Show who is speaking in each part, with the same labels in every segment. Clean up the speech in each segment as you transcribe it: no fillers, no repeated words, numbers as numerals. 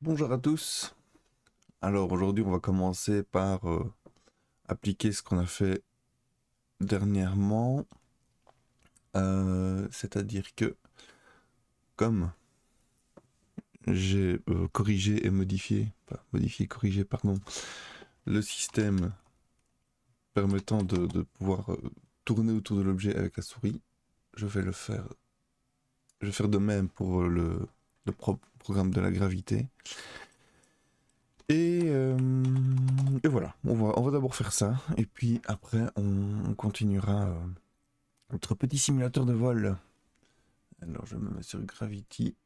Speaker 1: Bonjour à tous. Alors aujourd'hui on va commencer par appliquer ce qu'on a fait dernièrement. C'est-à-dire que comme j'ai corrigé et modifié, pas modifié, corrigé, pardon, le système permettant de pouvoir tourner autour de l'objet avec la souris, je vais le faire. Je vais faire de même pour le programme de la gravité. Et voilà, on va d'abord faire ça, et puis après on continuera notre petit simulateur de vol. Alors je me mets sur Gravity,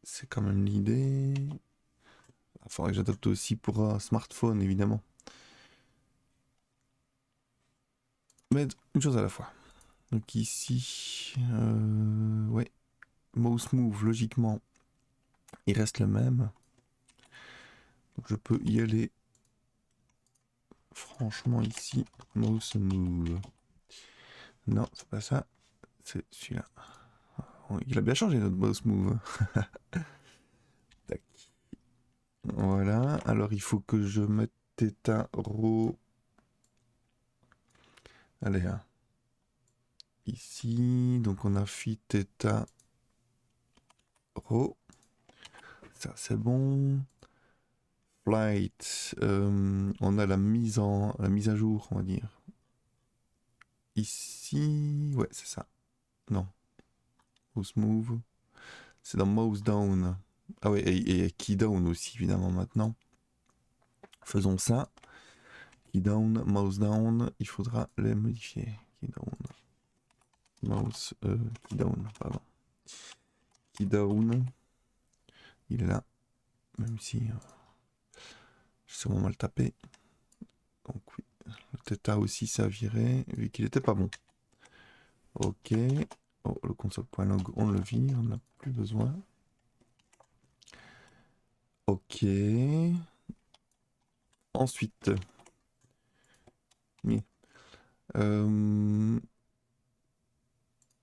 Speaker 1: c'est quand même l'idée. Il faudrait que j'adapte aussi pour un smartphone évidemment. Mais une chose à la fois. Donc ici, ouais, mouse move logiquement, il reste le même. Donc je peux y aller franchement ici, mouse move. Non, c'est pas ça, c'est celui-là. Il a bien changé notre mouse move. Tac. Voilà, alors il faut que je mette Theta Rho. Allez, hein. Ici, donc on a Phi Theta Rho. Ça c'est bon. Flight, on a la mise à jour, on va dire. Ici, ouais, c'est ça. Non, mouse move. C'est dans mouse down. Ah ouais, et key down aussi, évidemment, maintenant. Faisons ça. Key down, mouse down, il faudra les modifier. Key down, mouse, key down, pardon. Key down, il est là. Même si j'ai sûrement mal tapé. Donc oui, le theta aussi ça a viré, vu qu'il était pas bon. Ok. Oh, le console.log, on le vire, on n'a plus besoin. Ok. Ensuite, oui. Ah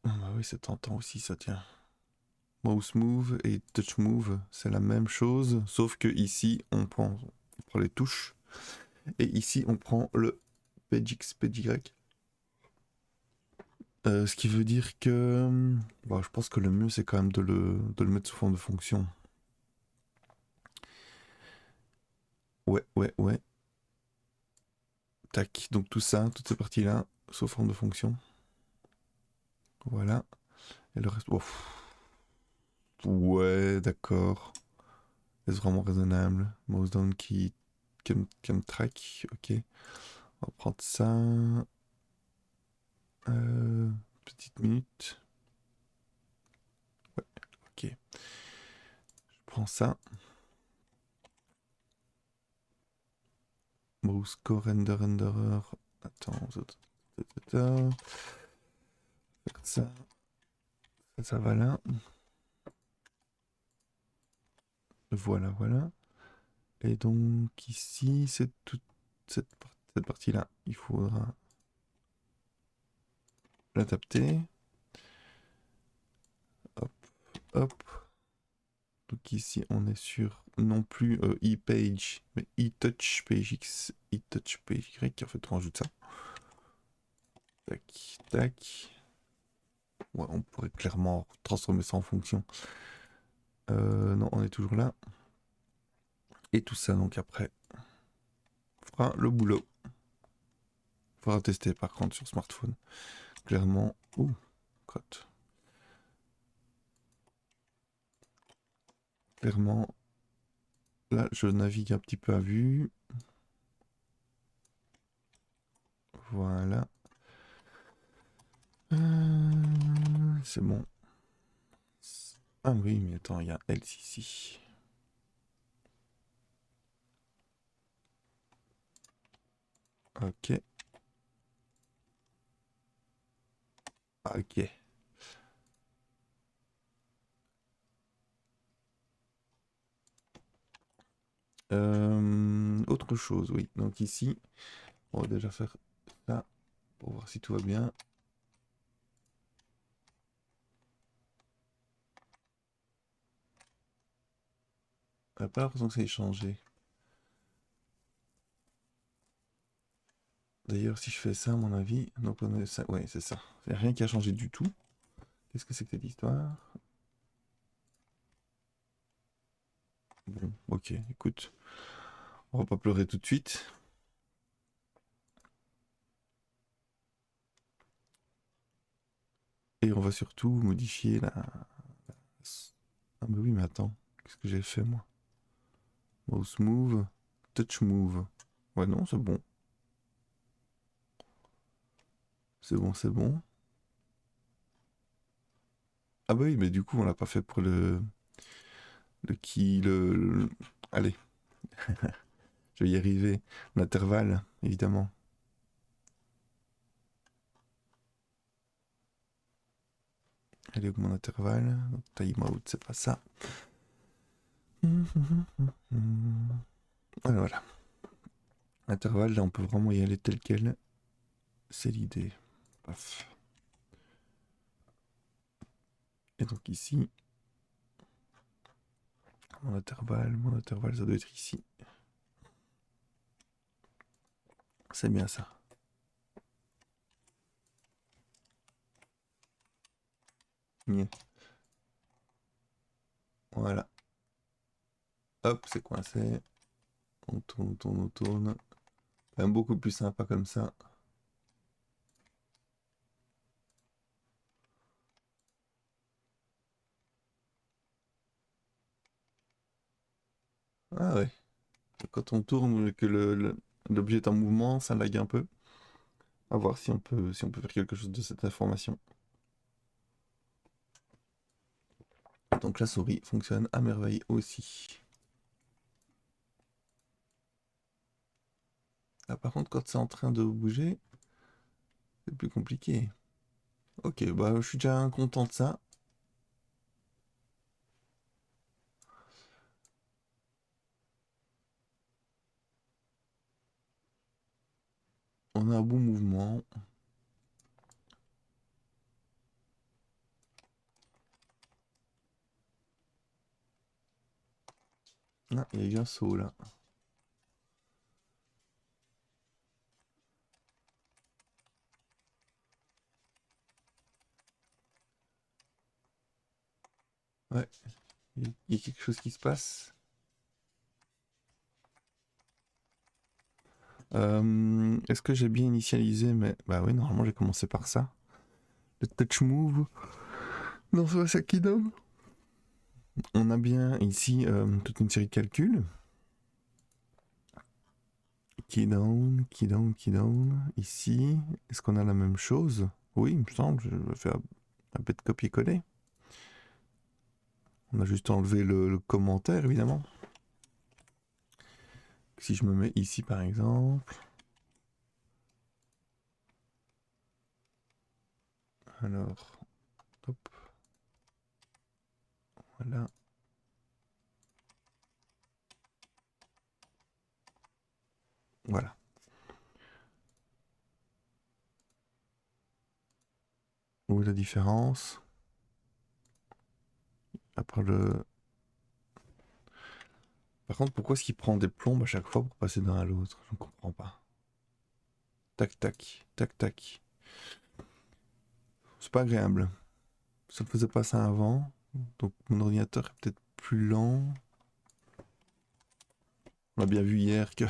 Speaker 1: bah oui, c'est tentant aussi, ça tient. Mouse move et touch move, c'est la même chose, sauf que ici, on prend les touches. Et ici, on prend le PGX, PGY. Ce qui veut dire que... Bon, je pense que le mieux, c'est quand même de le mettre sous forme de fonction. Ouais, ouais, ouais. Tac, donc tout ça, toutes ces parties-là, sous forme de fonction. Voilà. Et le reste... Oh, ouais, d'accord. C'est vraiment raisonnable. Mouse down key, cam track, ok. On va prendre ça. Petite minute. Ouais, ok. Je prends ça. Mouse core render renderer. Attends, faire ça. Ça va là. Voilà, voilà. Et donc ici, c'est toute cette partie-là. Il faudra l'adapter. Hop, hop. Donc ici, on est sur non plus ePage, mais eTouch PageX, eTouch PageY. En fait, on rajoute ça. Tac, tac. Ouais, on pourrait clairement transformer ça en fonction. Non, on est toujours là. Et tout ça, donc après, fera le boulot. Faudra tester par contre sur smartphone. Clairement. Ouh, cote. Clairement, là, je navigue un petit peu à vue. Voilà. C'est bon. Ah oui, mais attends, il y a else ici. Ok. Ok. Autre chose, oui. Donc ici, on va déjà faire ça pour voir si tout va bien. J'ai pas l'impression que ça ait changé. D'ailleurs, si je fais ça, à mon avis, donc on est ça. Ouais, c'est ça. Il n'y a rien qui a changé du tout. Qu'est-ce que c'est que cette histoire? Bon, ok, écoute. On va pas pleurer tout de suite. Et on va surtout modifier la... Ah bah oui, mais attends. Qu'est-ce que j'ai fait, moi? Mouse move. Touch move. Ouais, non, c'est bon. C'est bon, c'est bon. Ah bah oui, mais du coup, on l'a pas fait pour le qui... Allez, je vais y arriver. L'intervalle, évidemment. Allez, mon intervalle. Time out, c'est pas ça. Alors voilà. Intervalle, là, on peut vraiment y aller tel quel. C'est l'idée. Paf. Et donc ici, mon intervalle, ça doit être ici. C'est bien ça. Mieux. Voilà. Hop, c'est coincé. On tourne, on tourne, on tourne. Quand même beaucoup plus sympa comme ça. Ah ouais. Quand on tourne, que l'objet est en mouvement, ça lag un peu. À voir si on peut faire quelque chose de cette information. Donc la souris fonctionne à merveille aussi. Là, par contre, quand c'est en train de bouger, c'est plus compliqué. Ok, bah je suis déjà content de ça. On a un bon mouvement. Ah, il y a eu un saut là. Ouais, il y a quelque chose qui se passe. Est-ce que j'ai bien initialisé? Mais bah oui, normalement j'ai commencé par ça. Le touch move. Non, c'est ça qui donne. On a bien ici toute une série de calculs. Key down, key down, key down. Ici, est-ce qu'on a la même chose? Oui, il me semble. Je vais faire un peu de copier-coller. On a juste enlevé le commentaire, évidemment. Si je me mets ici, par exemple. Alors, hop. Voilà. Voilà. Où est la différence? Après le... Par contre, pourquoi est-ce qu'il prend des plombes à chaque fois pour passer d'un à l'autre? Je ne comprends pas. Tac, tac, tac, tac. C'est pas agréable. Ça ne faisait pas ça avant. Donc mon ordinateur est peut-être plus lent. On a bien vu hier que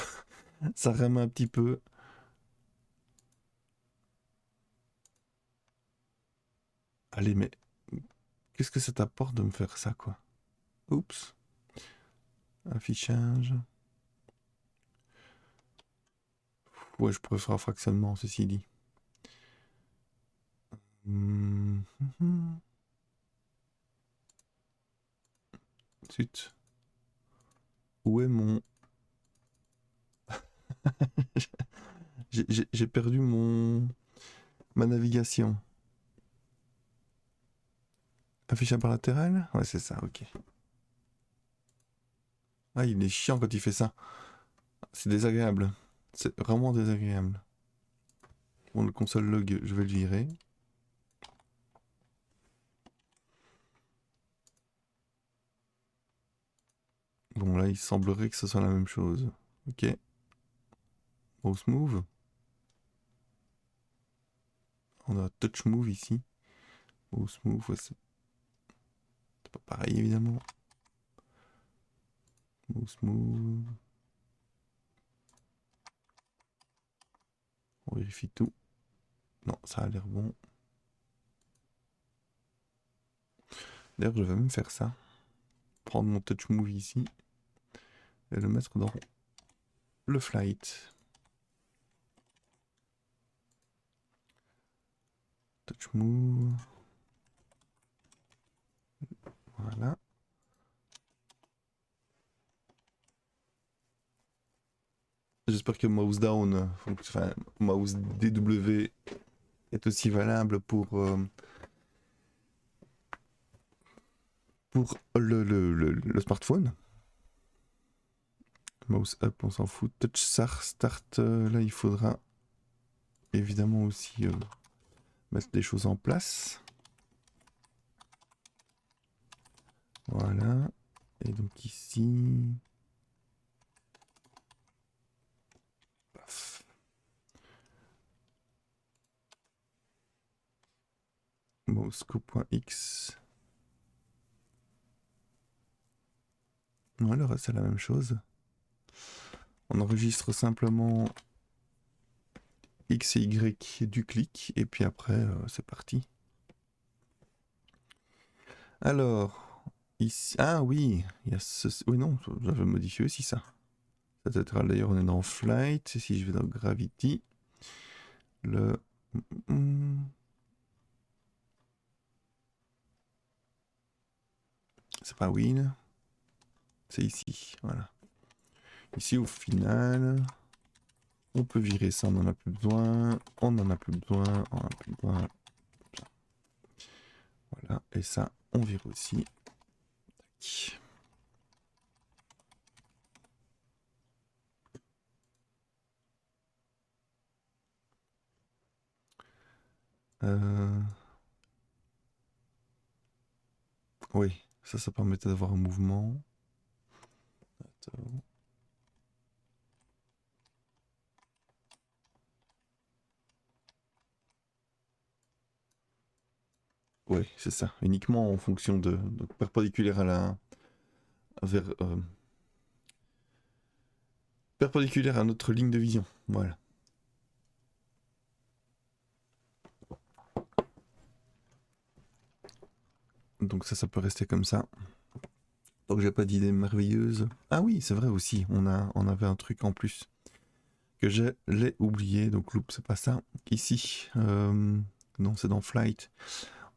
Speaker 1: ça rame un petit peu. Allez, mais qu'est-ce que ça t'apporte de me faire ça, quoi? Oups. Affichage. Ouais, je pourrais faire un fractionnement, ceci dit. Hum, Zut. Où est mon... J'ai perdu ma navigation. Affichage par latéral? Ouais, c'est ça, ok. Ah, il est chiant quand il fait ça. C'est désagréable. C'est vraiment désagréable. Bon, le console log, je vais le virer. Bon, là, il semblerait que ce soit la même chose. Ok. Mouse move. On a touch move ici. Mouse move, ouais, c'est pas pareil évidemment. Mouse move. On vérifie tout. Non, ça a l'air bon. D'ailleurs, je vais même faire ça. Prendre mon touch move ici. Et le mettre dans le flight. Touch move. Voilà. J'espère que mouse down, enfin mouse DW est aussi valable pour le smartphone. Mouse up, on s'en fout. Touch start, là il faudra évidemment aussi mettre des choses en place. Voilà. Et donc ici... Paf. Mousco.x. Ouais, le reste c'est la même chose. On enregistre simplement X et Y du clic et puis après c'est parti. Alors, ici... Ah oui, il y a ce... Oui non, j'avais modifié aussi ça. D'ailleurs on est dans Flight, si je vais dans Gravity, le... C'est pas Wheel, c'est ici, voilà. Ici au final, on peut virer ça, on en a plus besoin, on en a plus besoin, on en a plus besoin. Voilà, et ça, on vire aussi. Tac. Oui, ça permettait d'avoir un mouvement. Attends. Oui, c'est ça. Uniquement en fonction de... Donc perpendiculaire à la... Vers, perpendiculaire à notre ligne de vision. Voilà. Donc ça peut rester comme ça. Donc j'ai pas d'idée merveilleuse. Ah oui, c'est vrai aussi, on avait un truc en plus que je l'ai oublié, donc loop, c'est pas ça. Ici, non, c'est dans Flight.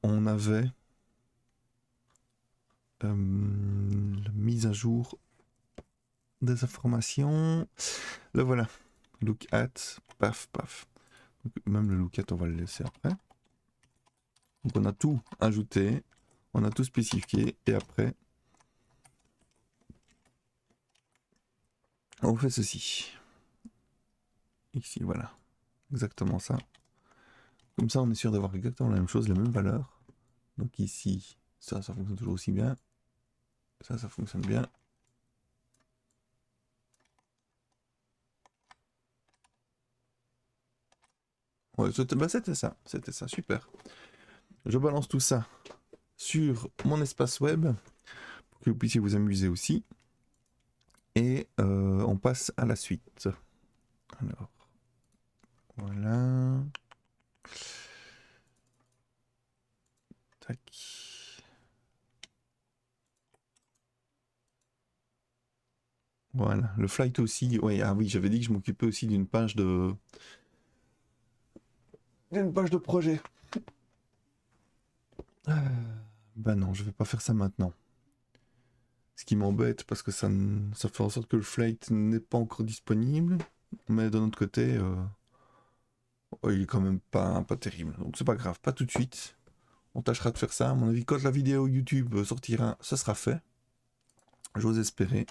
Speaker 1: On avait la mise à jour des informations. Le voilà. Look at, paf, paf. Donc, même le look at, on va le laisser après. Donc on a tout ajouté, on a tout spécifié, et après, on fait ceci. Ici, voilà. Exactement ça. Comme ça, on est sûr d'avoir exactement la même chose, les mêmes valeurs. Donc ici, ça fonctionne toujours aussi bien. Ça fonctionne bien. Ouais, c'était ça, super. Je balance tout ça sur mon espace web pour que vous puissiez vous amuser aussi. Et on passe à la suite. Alors, voilà. Tac. Voilà, le flight aussi. Ouais, ah oui, j'avais dit que je m'occupais aussi d'une page de projet. Bah non, je vais pas faire ça maintenant. Ce qui m'embête parce que ça fait en sorte que le flight n'est pas encore disponible. Mais d'un autre côté, il est quand même pas terrible. Donc c'est pas grave, pas tout de suite. On tâchera de faire ça. À mon avis, quand la vidéo YouTube sortira, ça sera fait. J'ose espérer.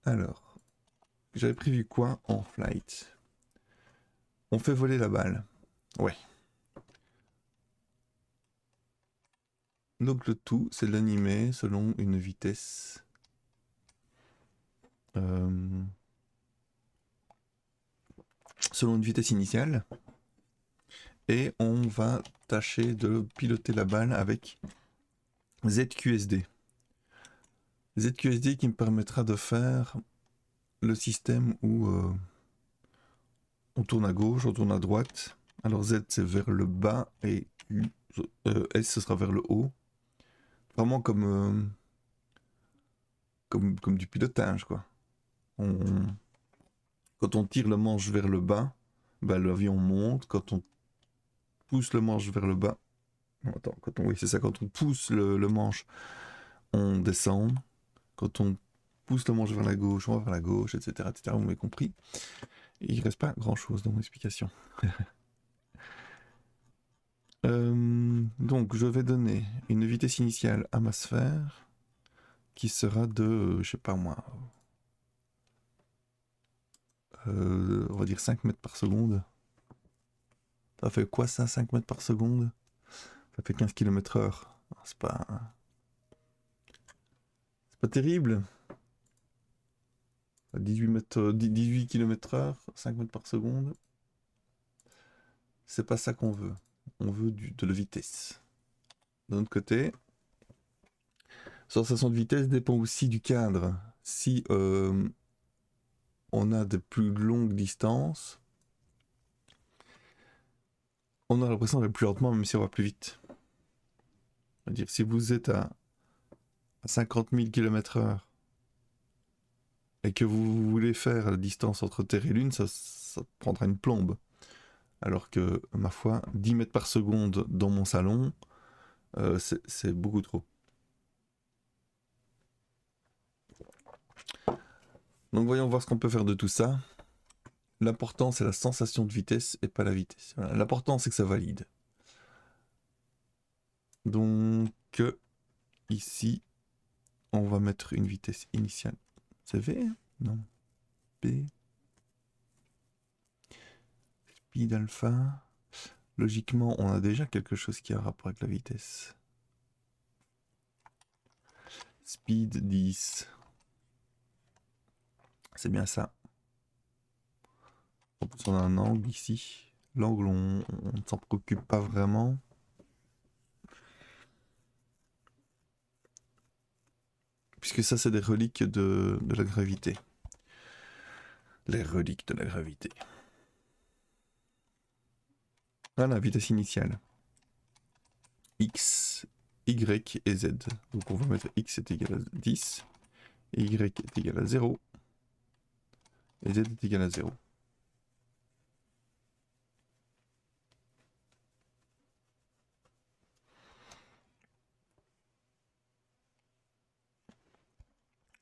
Speaker 1: Alors, j'avais prévu quoi en flight? On fait voler la balle. Ouais. Donc le tout, c'est de l'animer selon une vitesse euh, selon une vitesse initiale. Et on va tâcher de piloter la balle avec ZQSD. ZQSD qui me permettra de faire le système où on tourne à gauche, on tourne à droite. Alors Z c'est vers le bas et S ce sera vers le haut. Vraiment comme du pilotage quoi. Quand on tire le manche vers le bas, bah, l'avion monte. Quand on pousse le manche vers le bas, attends, oui c'est ça, quand on pousse le manche, on descend. Quand on pousse le manche vers la gauche, on va vers la gauche, etc. etc. Vous m'avez compris. Et il ne reste pas grand-chose dans mon explication. Donc, je vais donner une vitesse initiale à ma sphère qui sera de, je sais pas moi, on va dire 5 mètres par seconde. Ça fait quoi ça, 5 mètres par seconde? Ça fait 15 km/h. C'est pas terrible. 18 km/h, 5 mètres par seconde. C'est pas ça qu'on veut. On veut de la vitesse. D'un autre côté, sensation de vitesse dépend aussi du cadre. Si on a de plus longues distances, on a l'impression d'aller plus lentement même si on va plus vite. C'est-à-dire si vous êtes à 50 000 km/h et que vous voulez faire la distance entre Terre et Lune, ça prendra une plombe. Alors que, ma foi, 10 mètres par seconde dans mon salon, c'est beaucoup trop. Donc voyons voir ce qu'on peut faire de tout ça. L'important c'est la sensation de vitesse et pas la vitesse. Voilà. L'important c'est que ça valide. Donc ici, on va mettre une vitesse initiale. C'est V hein? Non. P. Speed alpha. Logiquement, on a déjà quelque chose qui a rapport avec la vitesse. Speed 10. C'est bien ça. En plus, on a un angle ici. L'angle, on ne s'en préoccupe pas vraiment. Puisque ça, c'est des reliques de la gravité. Les reliques de la gravité. Voilà, vitesse initiale. X, Y et Z. Donc on va mettre X est égal à 10, et Y est égal à 0, et Z est égal à 0.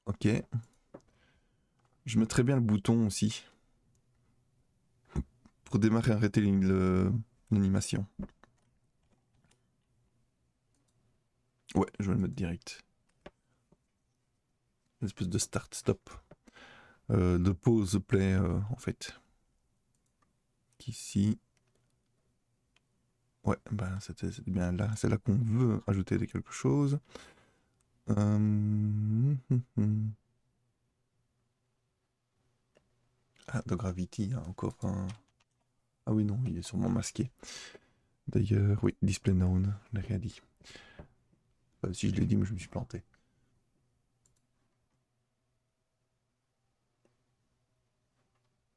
Speaker 1: Ok. Je mettrai bien le bouton aussi. Pour démarrer et arrêter l'animation. Ouais, je vais le mettre direct. Une espèce de start-stop. De pause play en fait. Ici. Ouais, ben c'était bien là. C'est là qu'on veut ajouter quelque chose. Ah, de Gravity, hein, encore un. Ah oui, non, il est sûrement masqué. D'ailleurs, oui, display known, je l'ai rien dit. Si je l'ai dit, mais je me suis planté.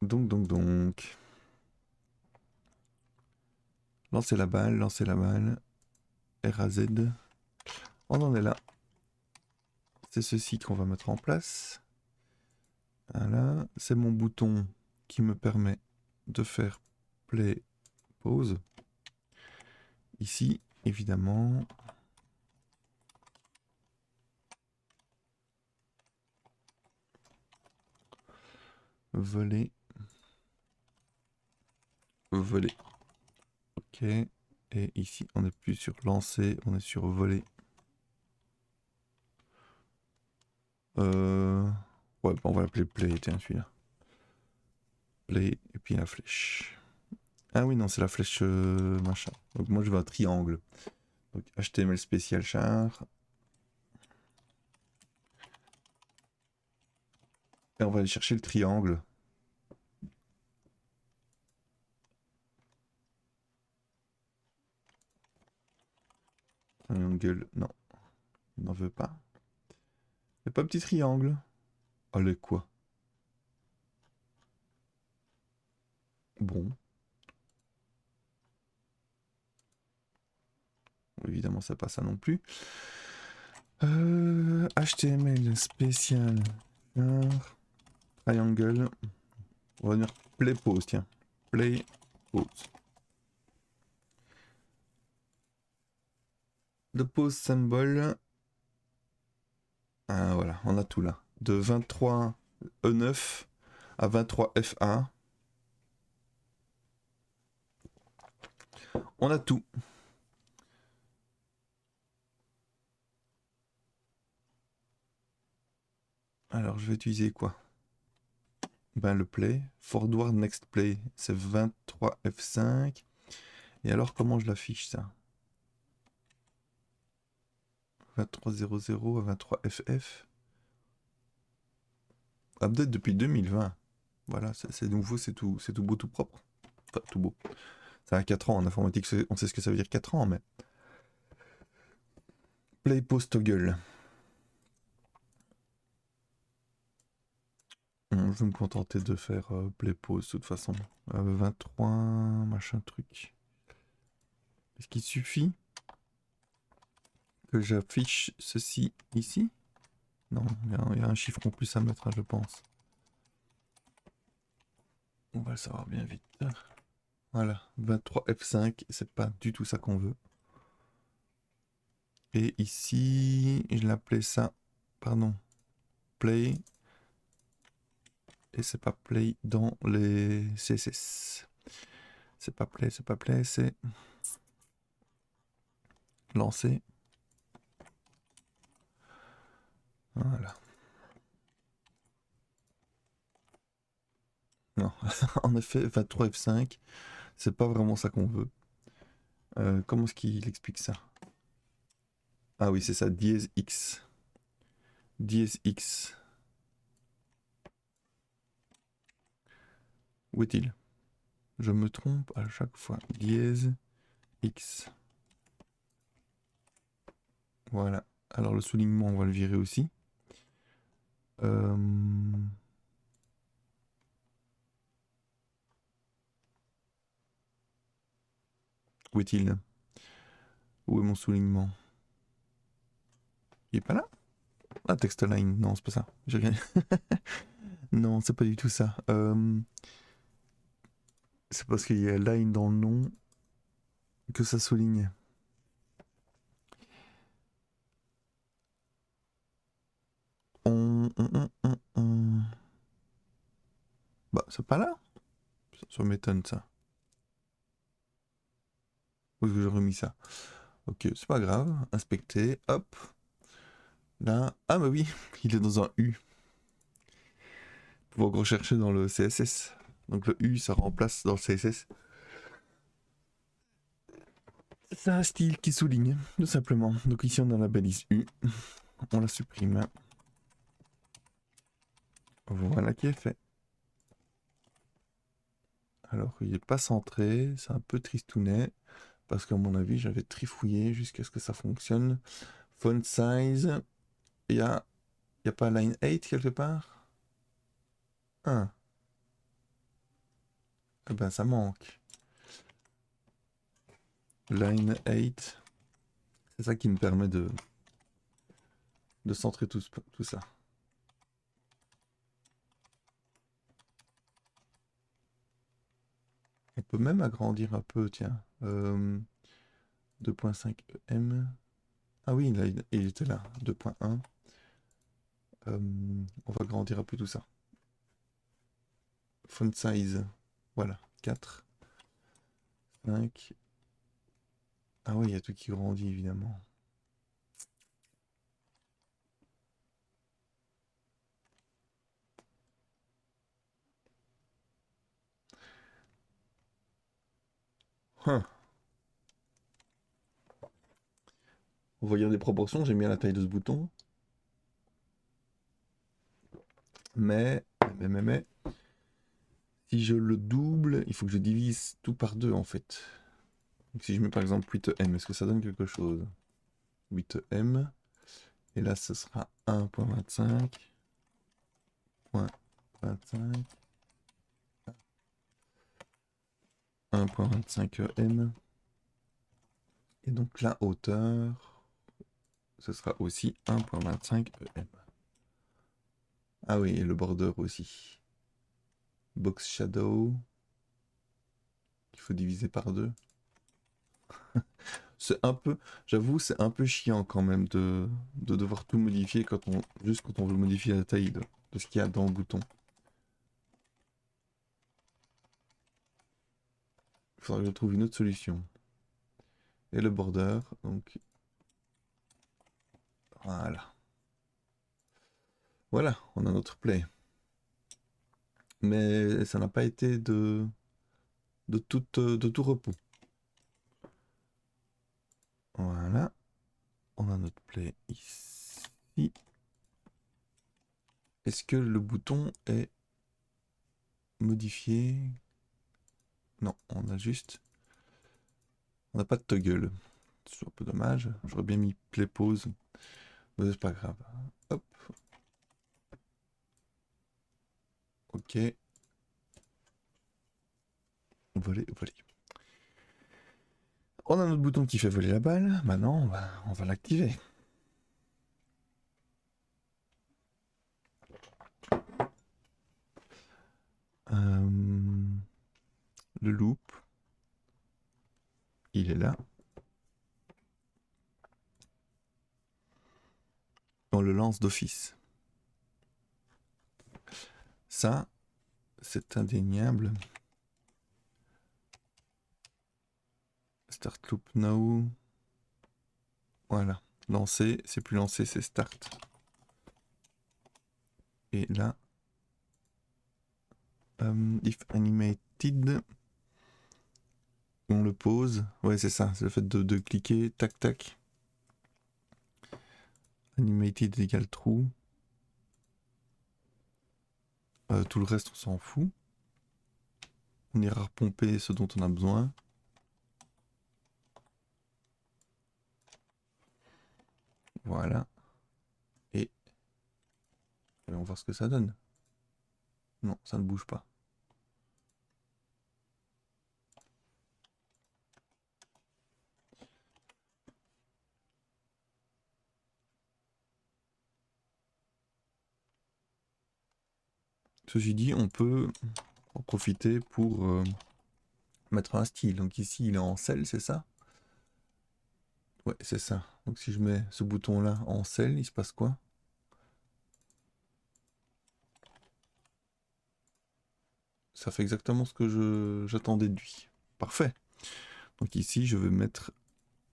Speaker 1: Donc. Lancez la balle. RAZ. On en est là. C'est ceci qu'on va mettre en place. Voilà, c'est mon bouton qui me permet de faire play, pause. Ici, évidemment. Voler. Voler. Ok. Et ici, on n'est plus sur lancer, on est sur voler. Ouais, on va l'appeler play, tiens, celui-là. Play, et puis la flèche. Ah oui, non, c'est la flèche machin. Donc moi, je veux un triangle. Donc HTML spécial char. Et on va aller chercher le triangle. Triangle, non, on n'en veut pas. Y'a pas petit triangle. Allez, quoi? Bon. Évidemment, c'est pas ça non plus. HTML spécial. Triangle. On va dire play pause, tiens. Play pause. Le pause symbole. Ah, voilà, on a tout là. De 23 E9 à 23 FA. On a tout. Alors, je vais utiliser quoi? Ben, le play. Forward next play, c'est 23 F5. Et alors, comment je l'affiche ça? 2300 à 23 FF. Update depuis 2020. Voilà, c'est nouveau, c'est tout beau, tout propre. Enfin, tout beau. Ça a 4 ans en informatique, on sait ce que ça veut dire 4 ans, mais. Play pause toggle. Je vais me contenter de faire play pause de toute façon. 23, machin truc. Est-ce qu'il suffit que j'affiche ceci ici? Non, il y a un chiffre en plus à mettre, hein, je pense. On va le savoir bien vite. Voilà, 23 F5, c'est pas du tout ça qu'on veut. Et ici, je l'appelais ça, pardon, play. Et c'est pas play dans les CSS. C'est pas play, c'est lancer. Voilà. Non, en effet, 23 F5, c'est pas vraiment ça qu'on veut. Comment est-ce qu'il explique ça? Ah oui, c'est ça, dièse X. Dièse X. Où est-il? Je me trompe à chaque fois. Dièse X. Voilà. Alors le soulignement, on va le virer aussi. Où est-il? Où est mon soulignement? Il est pas là? Ah, text line. Non, c'est pas ça. J'ai rien. Non, c'est pas du tout ça. C'est parce qu'il y a line dans le nom que ça souligne. Bah, c'est pas là. Ça m'étonne ça. Où est-ce que j'ai remis ça? Ok, c'est pas grave. Inspecter, hop. Là. Ah bah oui, il est dans un U. Faut rechercher dans le CSS. Donc le U, ça remplace dans le CSS. C'est un style qui souligne, tout simplement. Donc ici, on a la balise U. On la supprime. Voilà qui est fait. Alors, il n'est pas centré. C'est un peu tristounet. Parce qu'à mon avis, j'avais trifouillé jusqu'à ce que ça fonctionne. Font size. Il y a pas line 8 quelque part? Ah. Eh ben, ça manque. Line 8. C'est ça qui me permet de centrer tout ça. On peut même agrandir un peu, tiens. 2.5 M. Ah oui, là, il était là. 2.1. On va agrandir un peu tout ça. Font size. Voilà. 4. 5. Ah oui, il y a tout qui grandit, évidemment. Hein. On va dire des proportions, j'ai mis à la taille de ce bouton. Mais, si je le double, il faut que je divise tout par 2 en fait. Donc si je mets par exemple 8m, est-ce que ça donne quelque chose? 8m, et là ce sera 1.25, 1.25m, et donc la hauteur, ce sera aussi 1.25m. Ah oui, et le border aussi. Box shadow, il faut diviser par 2. C'est un peu, j'avoue, c'est un peu chiant quand même de devoir tout modifier juste quand on veut modifier la taille de ce qu'il y a dans le bouton. Il faudra que je trouve une autre solution. Et le border, donc voilà. Voilà, on a notre play. Mais ça n'a pas été de tout repos. Voilà. On a notre play ici. Est-ce que le bouton est modifié? Non, on a juste... On n'a pas de toggle. C'est un peu dommage. J'aurais bien mis play pause. Mais c'est pas grave. Hop. Ok. Voler, voler. On a notre bouton qui fait voler la balle. Maintenant, on va l'activer. Le loop. Il est là. On le lance d'office. Ça, c'est indéniable. Start loop now. Voilà. Lancer, c'est plus lancer, c'est start. Et là, if animated, on le pose. Ouais, c'est ça, c'est le fait de cliquer, tac tac. Animated égale true. Tout le reste, on s'en fout. On ira repomper ce dont on a besoin. Voilà. Et allons voir ce que ça donne. Non, ça ne bouge pas. Ceci dit, on peut en profiter pour mettre un style. Donc ici, il est en sel, c'est ça? Ouais, c'est ça. Donc si je mets ce bouton-là en sel, il se passe quoi? Ça fait exactement ce que j'attendais de lui. Parfait. Donc ici, je vais mettre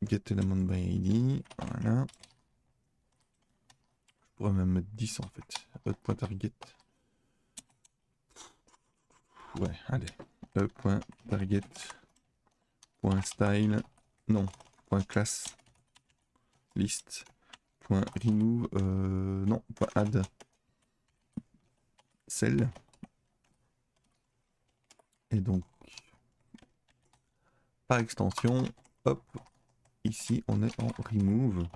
Speaker 1: get element by ID. Voilà. Je pourrais même mettre 10 en fait. Target. Ouais, allez. Target. Style. Non. Class. List. Remove. Non. Add. Cell. Et donc, par extension, hop, ici on est en remove.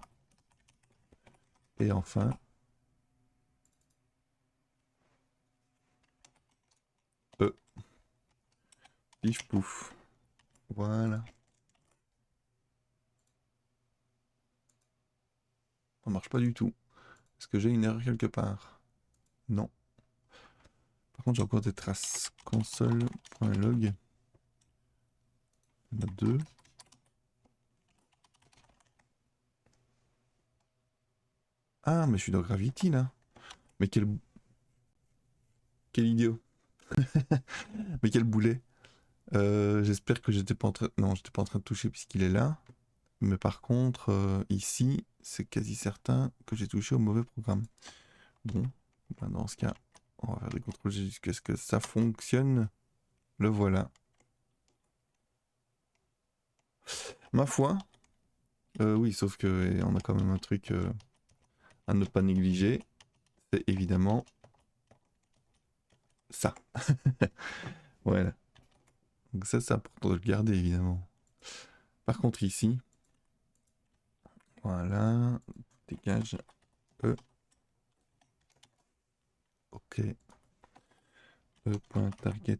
Speaker 1: Et enfin, pif pouf. Voilà. Ça marche pas du tout. Est-ce que j'ai une erreur quelque part? Non. Par contre, j'ai encore des traces. Console.log. Il y en a 2. Ah, mais je suis dans Gravity là. Mais quel idiot. Mais quel boulet. J'espère que j'étais pas en train... Non, j'étais pas en train de toucher puisqu'il est là. Mais par contre, ici, c'est quasi certain que j'ai touché au mauvais programme. Bon, ben dans ce cas, on va faire des contrôles jusqu'à ce que ça fonctionne. Le voilà. Ma foi, oui, sauf que on a quand même un truc à ne pas négliger. C'est évidemment ça. Voilà. Donc ça, c'est important de le garder, évidemment. Par contre, ici, voilà, dégage E. Ok. E.target.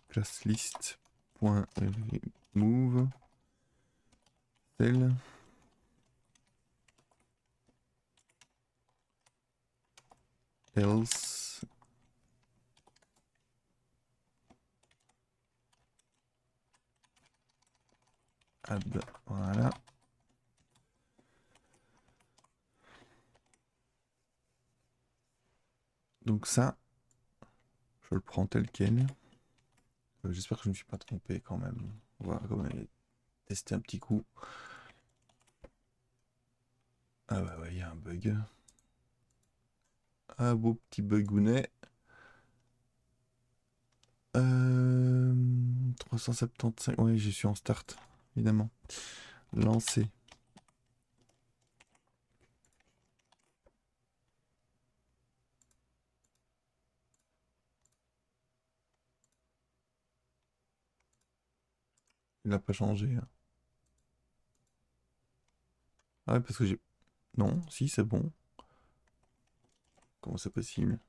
Speaker 1: Class list. Move. Cell. Else. Add. Voilà. Donc ça, je le prends tel quel. J'espère que je ne me suis pas trompé quand même. On va quand même tester un petit coup. Ah ouais, ouais, il y a un bug. Un beau petit bugounet. 375. Ouais, je suis en start, évidemment. Lancer. Il n'a pas changé, hein. Ah ouais, parce que j'ai... Non, si, c'est bon. Comment c'est possible?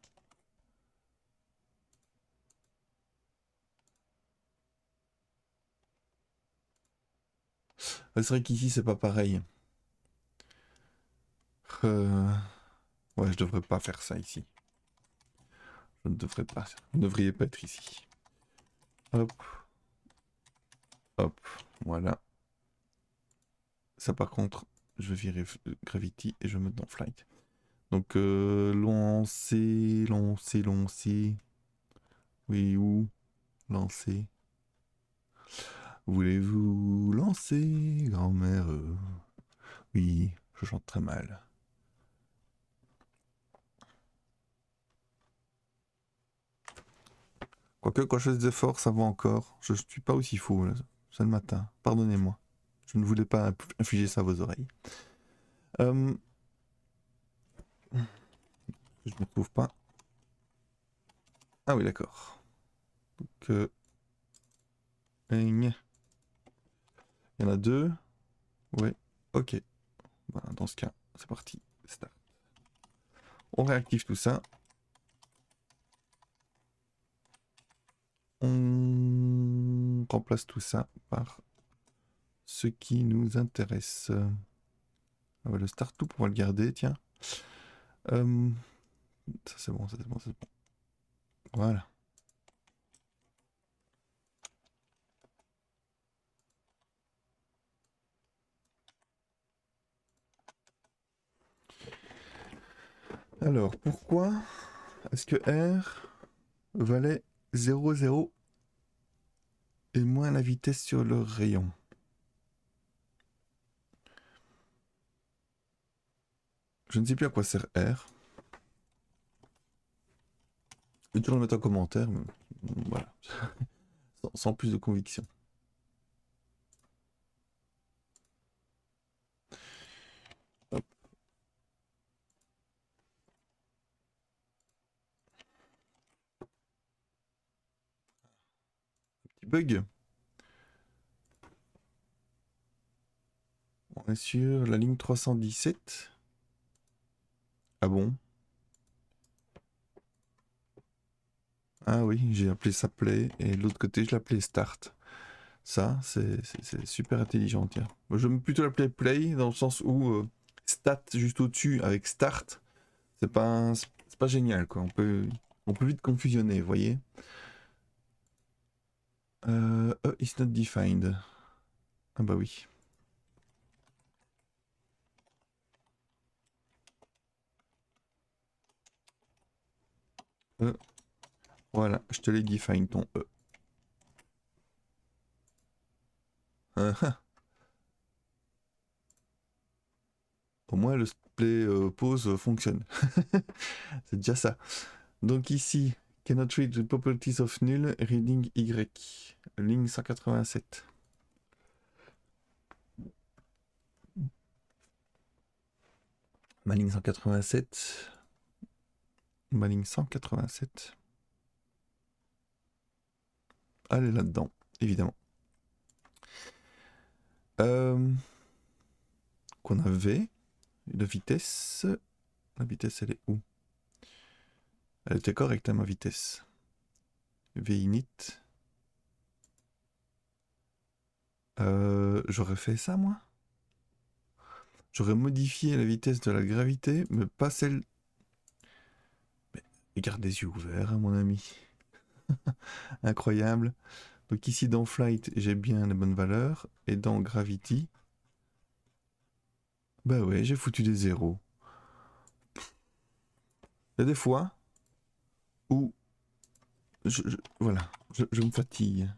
Speaker 1: Ah, c'est vrai qu'ici, c'est pas pareil. Euh, Ouais, je devrais pas faire ça ici. Je ne devrais pas. Vous ne devriez pas être ici. Hop. Hop. Voilà. Ça, par contre, je vais virer Gravity et je vais mettre dans Flight. Donc, lancer. Oui, où? Lancer. Voulez-vous lancer, grand-mère? Oui, je chante très mal. Quoique, quand je fais des efforts, ça va encore. Je ne suis pas aussi faux, là. C'est le matin. Pardonnez-moi. Je ne voulais pas infliger ça à vos oreilles. Euh... Je ne me trouve pas. Ah oui, d'accord. Donc, il y en a deux. Ouais, ok. Voilà, dans ce cas, c'est parti. Start. On réactive tout ça. On remplace tout ça par ce qui nous intéresse. Ah ouais, le start tout, on va le garder, tiens. Ça c'est bon, ça c'est bon, ça c'est bon. Voilà. Alors, pourquoi est-ce que R valait 0,0 et moins la vitesse sur le rayon? Je ne sais plus à quoi sert R. Je vais toujours le mettre en commentaire, mais voilà. Sans plus de conviction. Hop. Petit bug. On est sur la ligne 317. Ah bon? Ah oui, j'ai appelé ça play et de l'autre côté je l'appelais start. Ça, c'est super intelligent, tiens. Moi, je vais plutôt l'appeler play dans le sens où stat juste au-dessus avec start, c'est pas génial quoi. On peut vite confusionner, vous voyez. Is not defined. Ah bah oui. Voilà, je te l'ai define ton E. Ah. Au moins le play pause fonctionne. C'est déjà ça. Donc ici, cannot read the properties of null, reading Y. Ligne 187. Ma ligne 187. Ma ligne 187. Elle est là-dedans, évidemment. Qu'on avait. La vitesse. La vitesse, elle est où? Elle était correcte, hein, ma vitesse. Vinit. J'aurais fait ça, moi? J'aurais modifié la vitesse de la gravité, mais pas celle... Mais garde les yeux ouverts, hein, mon ami. Incroyable. Donc ici, dans Flight, j'ai bien les bonnes valeurs. Et dans Gravity... Bah ouais, j'ai foutu des zéros. Il y a des fois où... voilà, je me fatigue.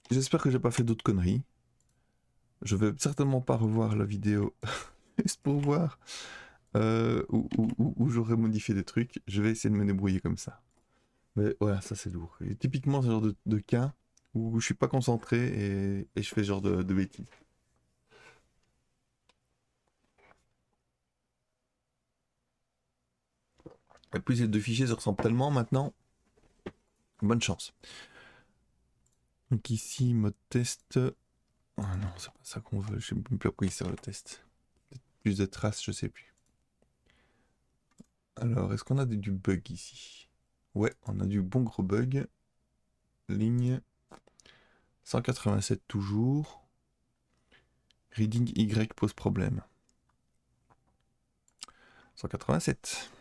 Speaker 1: J'espère que j'ai pas fait d'autres conneries. Je vais certainement pas revoir la vidéo juste pour voir où j'aurais modifié des trucs. Je vais essayer de me débrouiller comme ça. Mais voilà, ça c'est lourd. Et typiquement, ce genre de cas où je suis pas concentré et je fais ce genre de bêtises. Et puis ces deux fichiers se ressemblent tellement maintenant. Bonne chance. Donc ici, mode test. Ah non, c'est pas ça qu'on veut. Je sais même plus à quoi il sert le test. Plus de traces, je sais plus. Alors, est-ce qu'on a du bug ici? Ouais, on a du bon gros bug. Ligne 187 toujours. Reading Y pose problème. 187.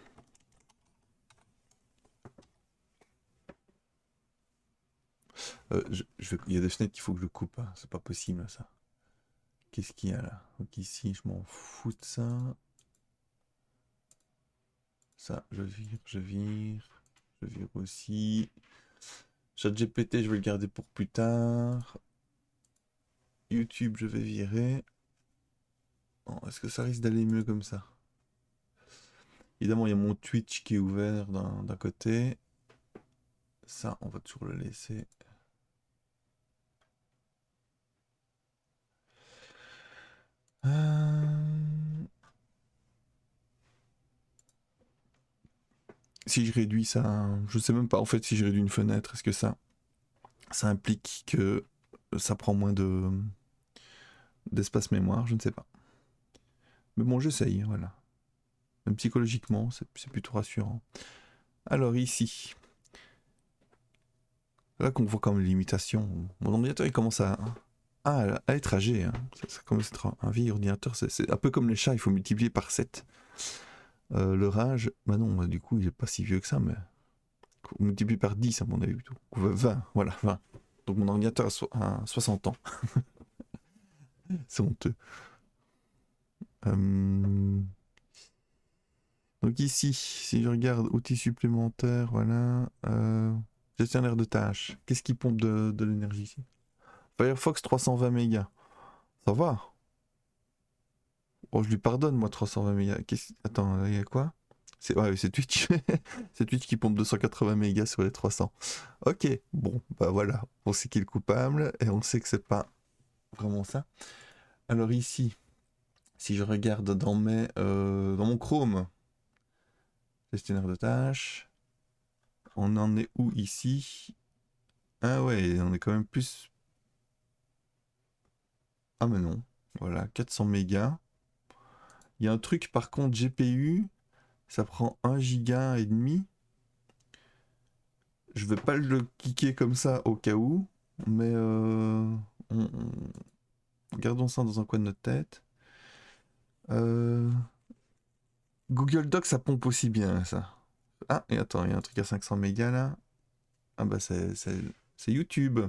Speaker 1: Il y a des fenêtres qu'il faut que je coupe. Hein. C'est pas possible ça. Qu'est-ce qu'il y a là? Donc ici, je m'en fous de ça. Ça, je vire, je vire. Je vire aussi. ChatGPT, je vais le garder pour plus tard. YouTube, je vais virer. Oh, est-ce que ça risque d'aller mieux comme ça? Évidemment, il y a mon Twitch qui est ouvert d'un côté. Ça, on va toujours le laisser. Si je réduis ça, je sais même pas en fait si je réduis une fenêtre, est-ce que ça implique que ça prend moins d'espace mémoire, je ne sais pas. Mais bon, j'essaye, voilà. Même psychologiquement, c'est plutôt rassurant. Alors ici, là qu'on voit comme l'imitation, mon ordinateur il commence à être âgé. Hein. Ça commence à être un vieil ordinateur, c'est un peu comme les chats, il faut multiplier par 7. Leur âge, bah non, du coup il est pas si vieux que ça, mais on multiplie par 10 à mon avis plutôt. 20, voilà, 20. Donc mon ordinateur a 60 ans. C'est honteux. Donc ici, si je regarde outils supplémentaires, voilà. Gestionnaire de tâches. Qu'est-ce qui pompe de l'énergie ici? Firefox 320 mégas. Ça va. Oh, je lui pardonne, moi, 320 mégas. Attends, il y a quoi? C'est Twitch. C'est Twitch qui pompe 280 mégas sur les 300. Ok, bon, bah voilà. On sait qui est le coupable et on sait que c'est pas vraiment ça. Alors ici, si je regarde dans mon Chrome, gestionnaire de tâches, on en est où ici? Ah ouais, on est quand même plus... Ah mais non, voilà, 400 mégas. Il y a un truc par contre GPU, ça prend 1 giga et demi. Je vais pas le cliquer comme ça au cas où, mais gardons ça dans un coin de notre tête. Google Docs, ça pompe aussi bien ça. Ah, et attends, il y a un truc à 500 mégas là. Ah bah c'est YouTube.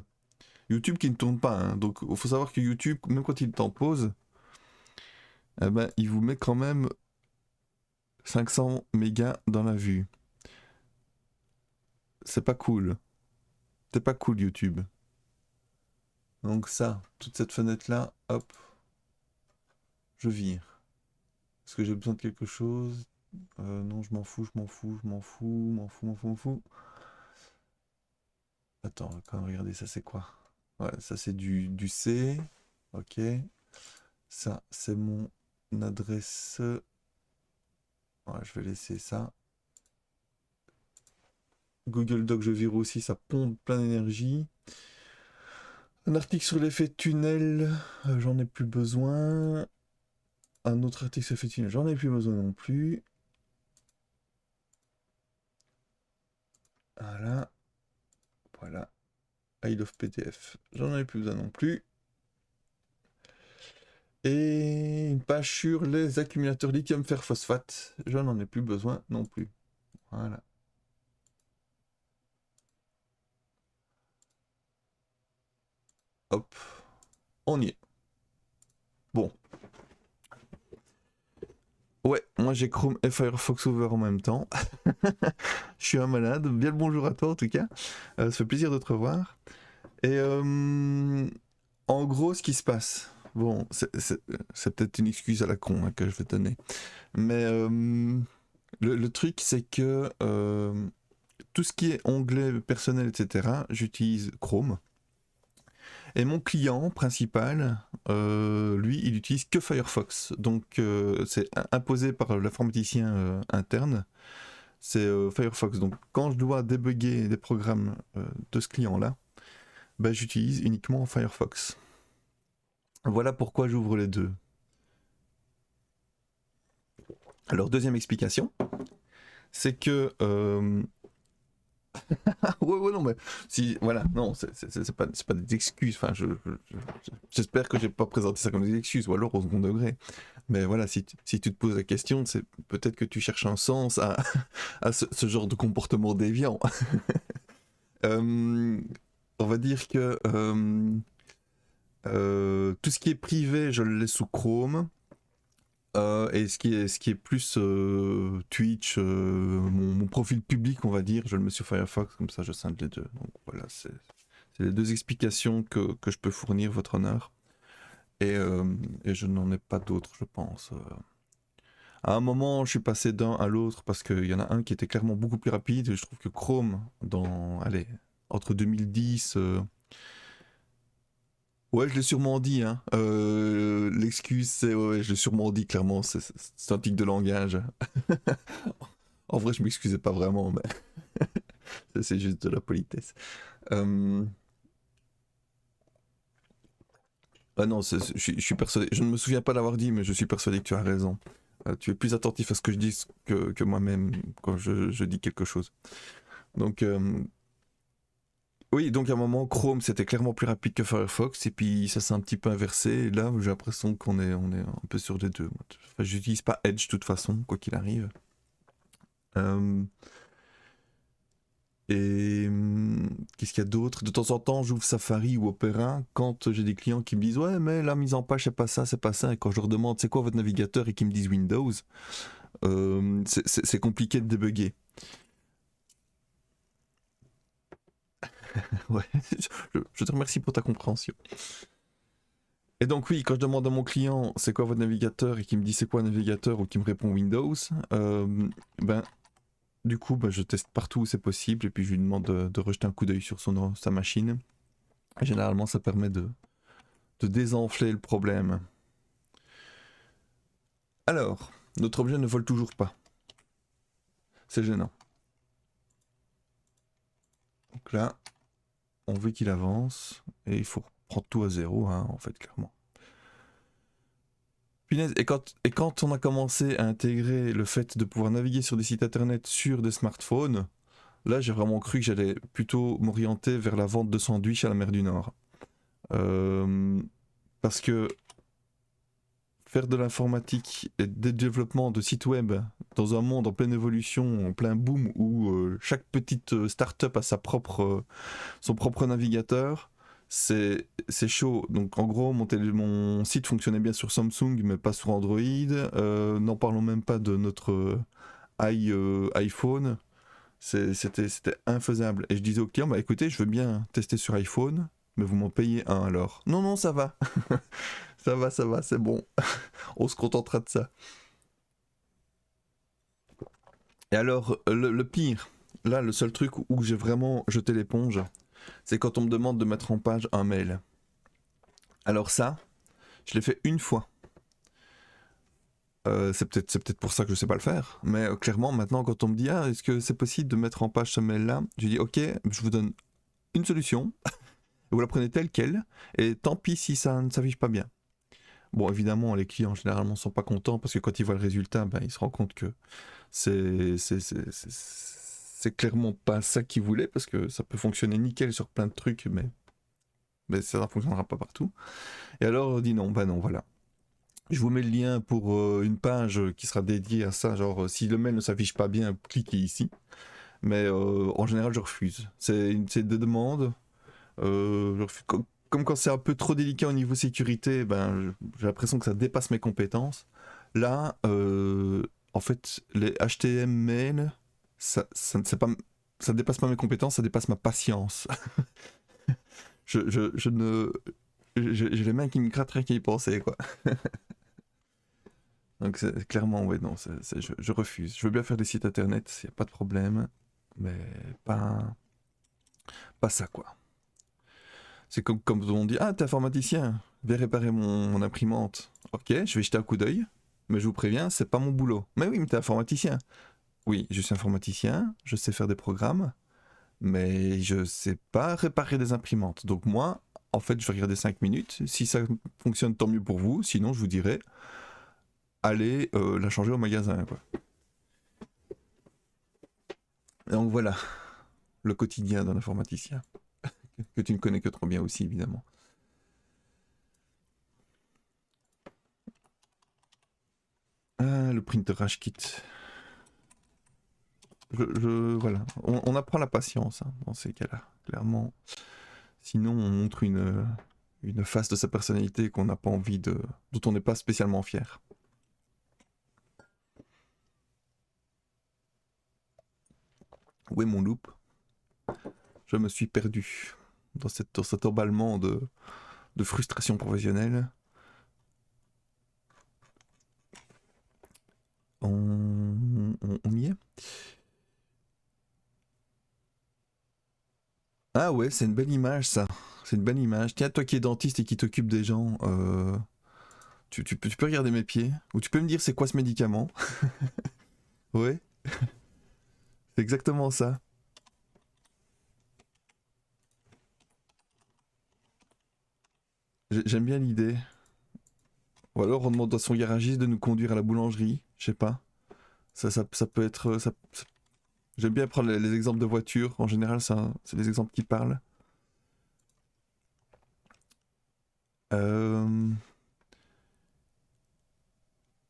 Speaker 1: YouTube qui ne tourne pas, hein. Donc il faut savoir que YouTube, même quand il t'en pose, eh ben, il vous met quand même 500 mégas dans la vue. C'est pas cool. C'est pas cool YouTube. Donc ça, toute cette fenêtre là, hop, je vire. Est-ce que j'ai besoin de quelque chose? Non, je m'en fous, je m'en fous, je m'en fous, m'en fous, m'en fous, m'en fous. Attends, quand même regarder ça c'est quoi? Ouais, ça c'est du C. Ok. Ça, c'est mon adresse. Voilà, je vais laisser ça. Google Doc, je vire aussi, ça pompe plein d'énergie. Un article sur l'effet tunnel, j'en ai plus besoin. Un autre article sur l'effet tunnel, j'en ai plus besoin non plus. Voilà. Voilà. I love PDF, j'en ai plus besoin non plus. Et une page sur les accumulateurs lithium fer phosphate, je n'en ai plus besoin non plus. Voilà. Hop, on y est. Bon. Ouais, moi j'ai Chrome et Firefox ouvert en même temps. Je suis un malade. Bien le bonjour à toi en tout cas. Ça fait plaisir de te revoir. Et en gros, ce qui se passe, bon, c'est peut-être une excuse à la con hein, que je vais donner. Mais le truc, c'est que tout ce qui est onglet personnel, etc., j'utilise Chrome. Et mon client principal, lui, il utilise que Firefox. Donc, c'est imposé par l'informaticien interne. C'est Firefox. Donc, quand je dois débugger des programmes de ce client-là, ben, j'utilise uniquement Firefox. Voilà pourquoi j'ouvre les deux. Alors, deuxième explication, c'est que ouais, non, mais si, voilà, non, c'est pas des excuses. Enfin, j'espère que j'ai pas présenté ça comme des excuses, ou alors au second degré. Mais voilà, si tu te poses la question, c'est peut-être que tu cherches un sens à, à ce genre de comportement déviant. On va dire que tout ce qui est privé, je le laisse sous Chrome. Et ce qui est plus Twitch, mon profil public, on va dire, je le mets sur Firefox, comme ça je scinde les deux. Donc voilà, c'est les deux explications que je peux fournir, votre honneur. Et je n'en ai pas d'autres, je pense. À un moment, je suis passé d'un à l'autre parce qu'il y en a un qui était clairement beaucoup plus rapide. Et je trouve que Chrome, allez, entre 2010. Ouais, je l'ai sûrement dit. Hein. L'excuse, c'est ouais, je l'ai sûrement dit clairement. C'est un tic de langage. En vrai, je m'excusais pas vraiment, mais c'est juste de la politesse. Ah non, je suis persuadé. Je ne me souviens pas l'avoir dit, mais je suis persuadé que tu as raison. Tu es plus attentif à ce que je dis que moi-même quand je dis quelque chose. Donc, oui, donc à un moment, Chrome c'était clairement plus rapide que Firefox, et puis ça s'est un petit peu inversé. Et là, j'ai l'impression on est un peu sur les deux. Enfin, j'utilise pas Edge de toute façon, quoi qu'il arrive. Euh, Et qu'est-ce qu'il y a d'autre? De temps en temps, j'ouvre Safari ou Opera quand j'ai des clients qui me disent ouais, mais la mise en page c'est pas ça, c'est pas ça. Et quand je leur demande c'est quoi votre navigateur et qu'ils me disent Windows, c'est compliqué de débugger. Ouais, je te remercie pour ta compréhension. Et donc oui, quand je demande à mon client c'est quoi votre navigateur et qu'il me dit c'est quoi un navigateur ou qu'il me répond Windows, ben du coup ben, je teste partout où c'est possible et puis je lui demande de rejeter un coup d'œil sur sa machine. Et généralement ça permet de désenfler le problème. Alors, notre objet ne vole toujours pas. C'est gênant. Donc là, on veut qu'il avance et il faut prendre tout à zéro, hein, en fait, clairement. Punaise, et quand on a commencé à intégrer le fait de pouvoir naviguer sur des sites internet sur des smartphones, là j'ai vraiment cru que j'allais plutôt m'orienter vers la vente de sandwichs à la mer du Nord. Parce que faire de l'informatique et des développements de sites web dans un monde en pleine évolution, en plein boom, où chaque petite start-up a son propre navigateur, c'est chaud. Donc en gros, mon site fonctionnait bien sur Samsung, mais pas sur Android. N'en parlons même pas de notre iPhone. C'était infaisable. Et je disais au client, bah écoutez, je veux bien tester sur iPhone, mais vous m'en payez un alors. Non, non, ça va. Ça va, c'est bon. On se contentera de ça. Et alors, le pire, là, le seul truc où j'ai vraiment jeté l'éponge, c'est quand on me demande de mettre en page un mail. Alors ça, je l'ai fait une fois. C'est peut-être pour ça que je sais pas le faire. Mais clairement, maintenant, quand on me dit, ah, est-ce que c'est possible de mettre en page ce mail-là, je dis, ok, je vous donne une solution, vous la prenez telle quelle, et tant pis si ça ne s'affiche pas bien. Bon, évidemment, les clients généralement sont pas contents parce que quand ils voient le résultat, ben, ils se rendent compte que c'est clairement pas ça qu'ils voulaient parce que ça peut fonctionner nickel sur plein de trucs, mais ça ne fonctionnera pas partout. Et alors, on dit non, bah non, voilà. Je vous mets le lien pour une page qui sera dédiée à ça. Genre, si le mail ne s'affiche pas bien, cliquez ici. Mais en général, je refuse. C'est des demandes. Je refuse. Comme quand c'est un peu trop délicat au niveau sécurité, ben, j'ai l'impression que ça dépasse mes compétences. Là, en fait, les HTML, c'est pas, ça dépasse pas mes compétences, ça dépasse ma patience. Je ne. J'ai les mains qui me grattent rien qu'à y penser, quoi. Donc clairement, ouais, non, je refuse. Je veux bien faire des sites internet, il n'y a pas de problème, mais pas ça, quoi. C'est comme on dit, ah, t'es informaticien, viens réparer mon imprimante. Ok, je vais jeter un coup d'œil, mais je vous préviens, c'est pas mon boulot. Mais oui, mais t'es informaticien. Oui, je suis informaticien, je sais faire des programmes, mais je sais pas réparer des imprimantes. Donc moi, en fait, je vais regarder 5 minutes. Si ça fonctionne, tant mieux pour vous. Sinon, je vous dirai, allez la changer au magasin, quoi. Donc voilà, le quotidien d'un informaticien, que tu ne connais que trop bien aussi, évidemment. Ah, le printerage kit. Voilà, on apprend la patience hein, dans ces cas-là, clairement. Sinon, on montre une face de sa personnalité qu'on n'a pas envie de, dont on n'est pas spécialement fier. Où est mon loop? Je me suis perdu dans cet emballement de frustration professionnelle. On y est? Ah ouais, c'est une belle image ça. C'est une belle image. Tiens, toi qui es dentiste et qui t'occupe des gens, tu peux regarder mes pieds? Ou tu peux me dire c'est quoi ce médicament? Ouais, c'est exactement ça. J'aime bien l'idée. Ou alors on demande à son garagiste de nous conduire à la boulangerie, je sais pas. Ça peut être. J'aime bien prendre les exemples de voitures, en général c'est des exemples qui parlent. Euh,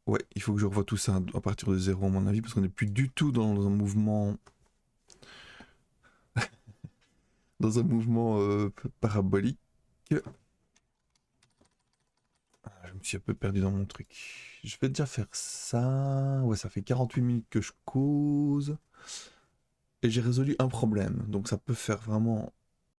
Speaker 1: Ouais, il faut que je revoie tout ça à partir de zéro à mon avis, parce qu'on n'est plus du tout dans un mouvement parabolique. Je me suis un peu perdu dans mon truc. Je vais déjà faire ça. Ouais, ça fait 48 minutes que je cause. Et j'ai résolu un problème. Donc ça peut faire vraiment